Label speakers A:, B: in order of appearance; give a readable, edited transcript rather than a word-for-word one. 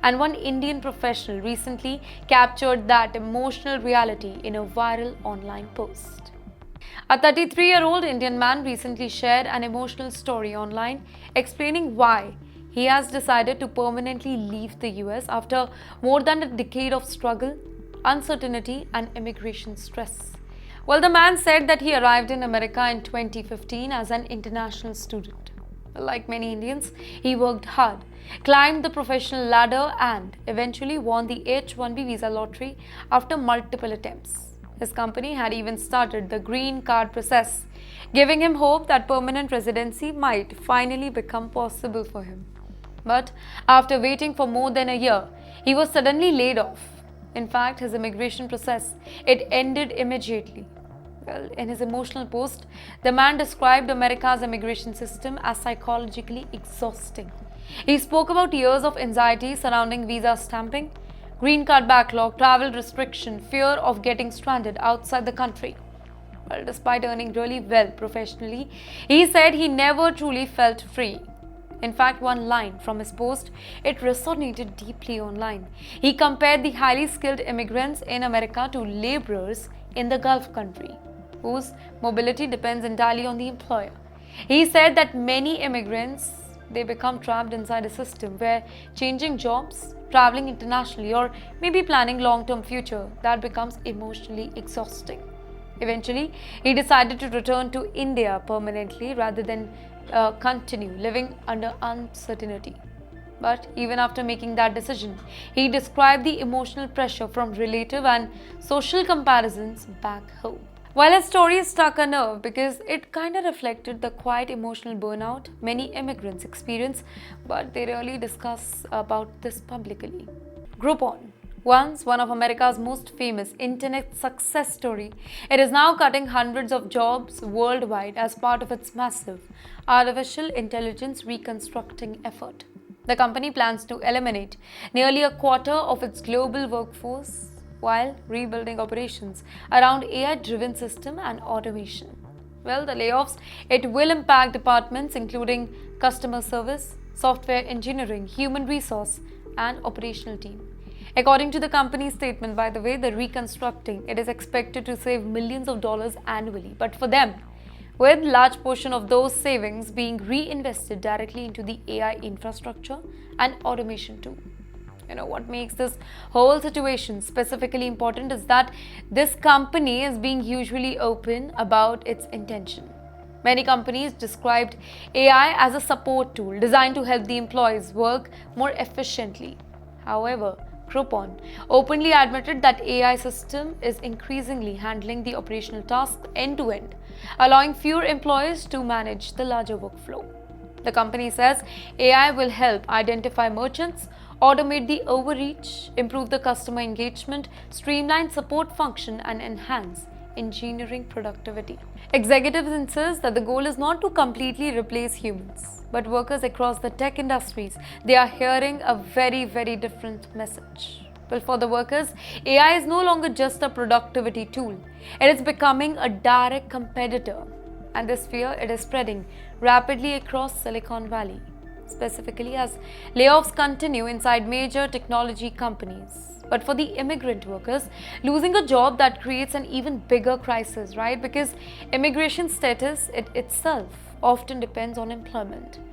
A: And one Indian professional recently captured that emotional reality in a viral online post. A 33-year-old Indian man recently shared an emotional story online explaining why he has decided to permanently leave the US after more than a decade of struggle, uncertainty, and immigration stress. Well, the man said that he arrived in America in 2015 as an international student. Like many Indians, he worked hard, climbed the professional ladder, and eventually won the H-1B visa lottery after multiple attempts. His company had even started the green card process, giving him hope that permanent residency might finally become possible for him. But after waiting for more than a year, he was suddenly laid off. In fact, his immigration process, it ended immediately. Well, in his emotional post, the man described America's immigration system as psychologically exhausting. He spoke about years of anxiety surrounding visa stamping, green card backlog, travel restriction, fear of getting stranded outside the country. Well, despite earning really well professionally, he said he never truly felt free. In fact, one line from his post, it resonated deeply online. He compared the highly skilled immigrants in America to laborers in the Gulf country, whose mobility depends entirely on the employer. He said that many immigrants, they become trapped inside a system where changing jobs, traveling internationally, or maybe planning long-term future, that becomes emotionally exhausting. Eventually, he decided to return to India permanently rather than continue living under uncertainty. But even after making that decision, he described the emotional pressure from relative and social comparisons back home. While his story struck a nerve because it kind of reflected the quiet emotional burnout many immigrants experience, but they rarely discuss about this publicly. Groupon, once one of America's most famous internet success story, it is now cutting hundreds of jobs worldwide as part of its massive artificial intelligence reconstructing effort. The company plans to eliminate nearly a quarter of its global workforce while rebuilding operations around AI-driven system and automation. Well, the layoffs, it will impact departments including customer service, software engineering, human resource, and operational team. According to the company's statement, by the way, the reconstructing, it is expected to save millions of dollars annually. But for them, with large portion of those savings being reinvested directly into the AI infrastructure and automation too. What makes this whole situation specifically important is that this company is being hugely open about its intention. Many companies described AI as a support tool designed to help the employees work more efficiently. However, Groupon openly admitted that AI system is increasingly handling the operational tasks end-to-end, allowing fewer employees to manage the larger workflow. The company says AI will help identify merchants, automate the overreach, improve the customer engagement, streamline support function, and enhance engineering productivity. Executives insist that the goal is not to completely replace humans, but workers across the tech industries, they are hearing a very, very different message. Well, for the workers, AI is no longer just a productivity tool. It is becoming a direct competitor. And this fear, it is spreading rapidly across Silicon Valley, specifically as layoffs continue inside major technology companies. But for the immigrant workers, losing a job, that creates an even bigger crisis, right? Because immigration status, it itself often depends on employment.